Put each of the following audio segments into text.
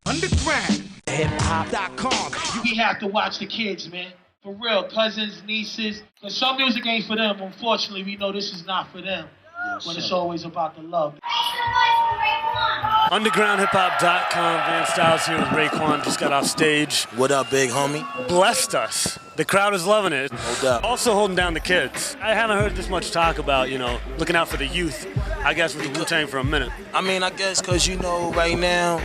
Underground. Hip-hop.com. We have to watch the kids, man. For real, cousins, nieces. Because some music ain't for them. Unfortunately, we know this is not for them. But it's always about the love. UndergroundHipHop.com. Van Stylez here with Raekwon. Just got off stage. What up, big homie? Blessed us. The crowd is loving it. No doubt. Also holding down the kids. I haven't heard this much talk about, looking out for the youth. I guess with the Wu-Tang for a minute. I mean, I guess because, right now,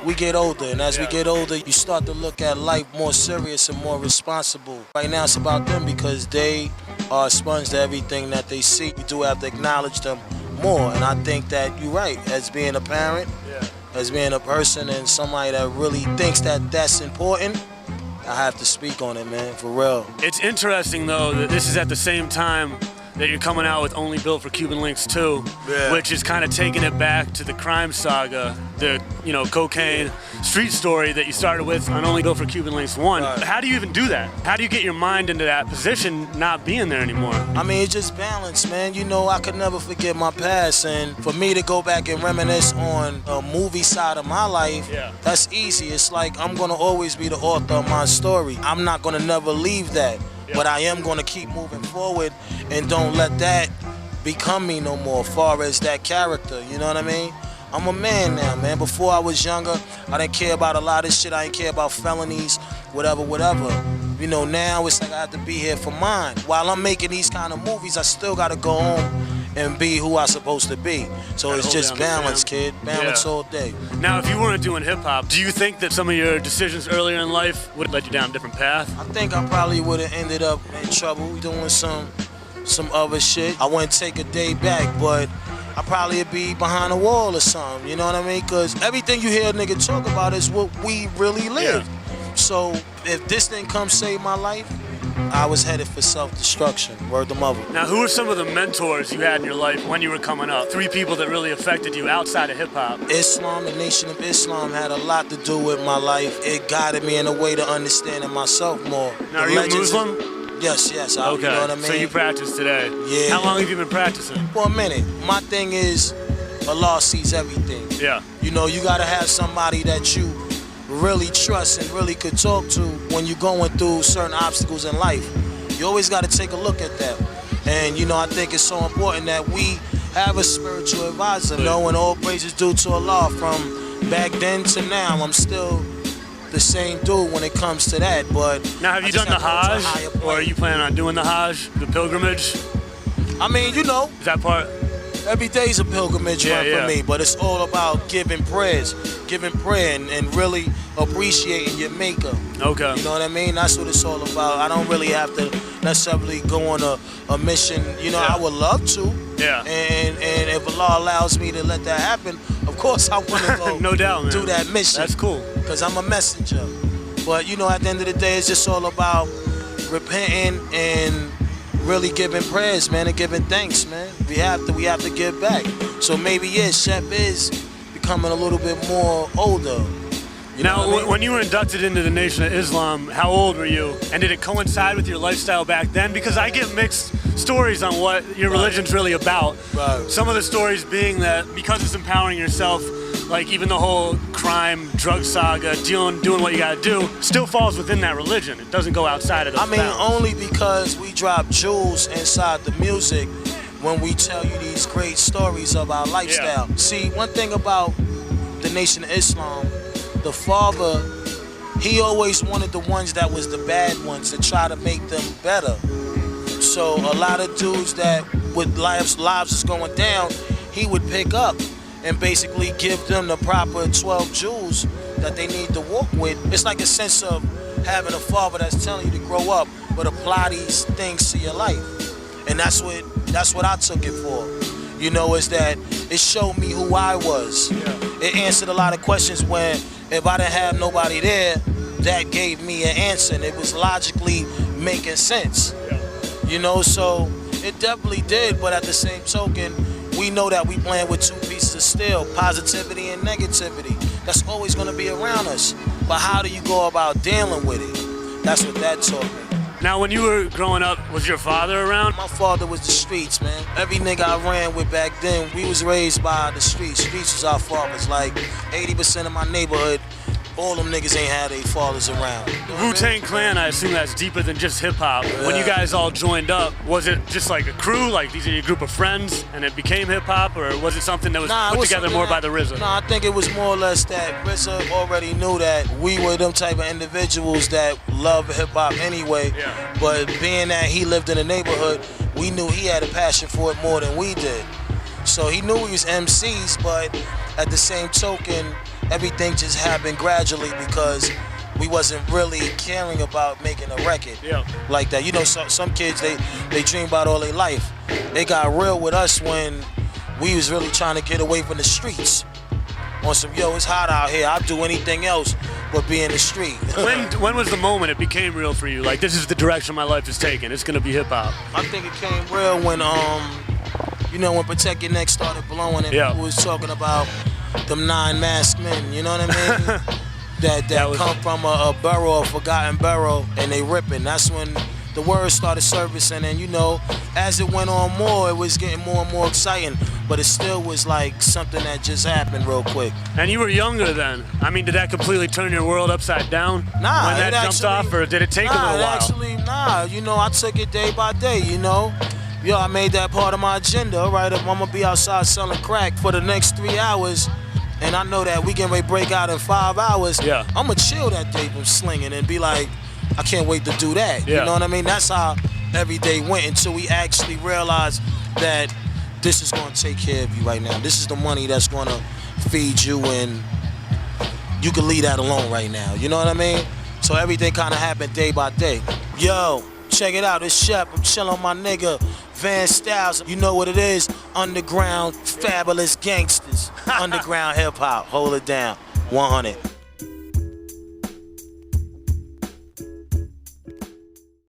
we get older, and as we get older, you start to look at life more serious and more responsible. Right now, it's about them because they are a sponge to everything that they see. We do have to acknowledge them more, and I think that you're right. As being a parent, as being a person, and somebody that really thinks that that's important, I have to speak on it, man, for real. It's interesting, though, that this is at the same time that you're coming out with Only Built for Cuban Linx 2, which is kind of taking it back to the crime saga, the cocaine street story that you started with on Only Built for Cuban Linx 1. Right. How do you even do that? How do you get your mind into that position not being there anymore? I mean, it's just balance, man. I could never forget my past, and for me to go back and reminisce on a movie side of my life, that's easy. It's like I'm gonna always be the author of my story. I'm not gonna never leave that. But I am going to keep moving forward and don't let that become me no more, as far as that character, you know what I mean? I'm a man now, man. Before I was younger, I didn't care about a lot of shit. I didn't care about felonies, whatever. Now it's like I have to be here for mine. While I'm making these kind of movies, I still got to go home and be who I'm supposed to be. So it's just balance, kid. Balance all day. Now, if you weren't doing hip-hop, do you think that some of your decisions earlier in life would have led you down a different path? I think I probably would have ended up in trouble doing some other shit. I wouldn't take a day back, but I probably would be behind a wall or something, you know what I mean? Because everything you hear a nigga talk about is what we really live. So if this didn't come save my life, I was headed for self-destruction, word to mother. Now, who are some of the mentors you had in your life when you were coming up? 3 people that really affected you outside of hip-hop. Islam, the Nation of Islam, had a lot to do with my life. It guided me in a way to understanding myself more. Now, are you a Muslim? Yes. Okay, you know what I mean? So you practice today. Yeah. How long have you been practicing? For a minute. My thing is, Allah sees everything. Yeah. You got to have somebody that you really trust and really could talk to when you're going through certain obstacles in life. You always got to take a look at that. And, I think it's so important that we have a spiritual advisor, knowing all praises due to Allah. From back then to now, I'm still the same dude when it comes to that. But now, have you done the Hajj? Or are you planning on doing the Hajj, the pilgrimage? I mean, Is that part? Every day's a pilgrimage run for me, but it's all about giving prayer and really appreciating your maker. Okay. You know what I mean? That's what it's all about. I don't really have to necessarily go on a mission. I would love to. Yeah. And if Allah allows me to let that happen, of course I want to go no doubt, man. do that mission. That's cool. Because I'm a messenger. But, at the end of the day, it's just all about repenting and really giving prayers, man, and giving thanks, man. We have to give back. So maybe, Chef is becoming a little bit more older. Now, when you were inducted into the Nation of Islam, how old were you? And did it coincide with your lifestyle back then? Because I get mixed stories on what your religion's really about. Right. Some of the stories being that because it's empowering yourself, like even the whole crime, drug saga, doing what you gotta do, still falls within that religion. It doesn't go outside of those bounds. Only because we drop jewels inside the music when we tell you these great stories of our lifestyle. See, one thing about the Nation of Islam, the father, he always wanted the ones that was the bad ones to try to make them better. So a lot of dudes that with lives is going down, he would pick up and basically give them the proper 12 jewels that they need to walk with. It's like a sense of having a father that's telling you to grow up, but apply these things to your life. And that's what I took it for. Is that it showed me who I was. It answered a lot of questions when if I didn't have nobody there, that gave me an answer, and it was logically making sense. So it definitely did, but at the same token, we know that we playing with 2 pieces of steel, positivity and negativity. That's always gonna be around us. But how do you go about dealing with it? That's what that taught me. Now, when you were growing up, was your father around? My father was the streets, man. Every nigga I ran with back then, we was raised by the streets. Streets was our fathers. Like 80% of my neighborhood all them niggas ain't had their fathers around. Wu-Tang Clan, I assume that's deeper than just hip hop. Yeah. When you guys all joined up, was it just like a crew, like these are your group of friends, and it became hip hop, or was it something that was put together more by the RZA? Nah, I think it was more or less that RZA already knew that we were them type of individuals that love hip hop anyway. Yeah. But being that he lived in the neighborhood, we knew he had a passion for it more than we did. So he knew we was MCs, but at the same token, everything just happened gradually because we wasn't really caring about making a record like that. You know, some kids, they dream about all their life. They got real with us when we was really trying to get away from the streets. On some, yo, it's hot out here, I'll do anything else but be in the street. When was the moment it became real for you? Like, this is the direction my life is taking, it's gonna be hip hop. I think it came real when, you know, when Protect Your Neck started blowing and people was talking about them 9 masked men, you know what I mean? that come from a borough, a forgotten borough, and they ripping. That's when the word started surfacing, and you know, as it went on more, it was getting more and more exciting, but it still was like something that just happened real quick. And you were younger then. I mean, did that completely turn your world upside down? Nah, when that jumped off, or did it take a little while? Nah, you know, I took it day by day, you know. Yo, I made that part of my agenda. All right, I'm gonna be outside selling crack for the next 3 hours, and I know that we can break out in 5 hours. Yeah. I'm gonna chill that day from slinging and be like, I can't wait to do that. Yeah. You know what I mean? That's how every day went until we actually realized that this is gonna take care of you right now. This is the money that's gonna feed you, and you can leave that alone right now. You know what I mean? So everything kind of happened day by day. Yo, check it out, it's Shep. I'm chilling on my nigga Van Stylez. You know what it is? Underground, fabulous gangsters. Underground hip hop. Hold it down. 100.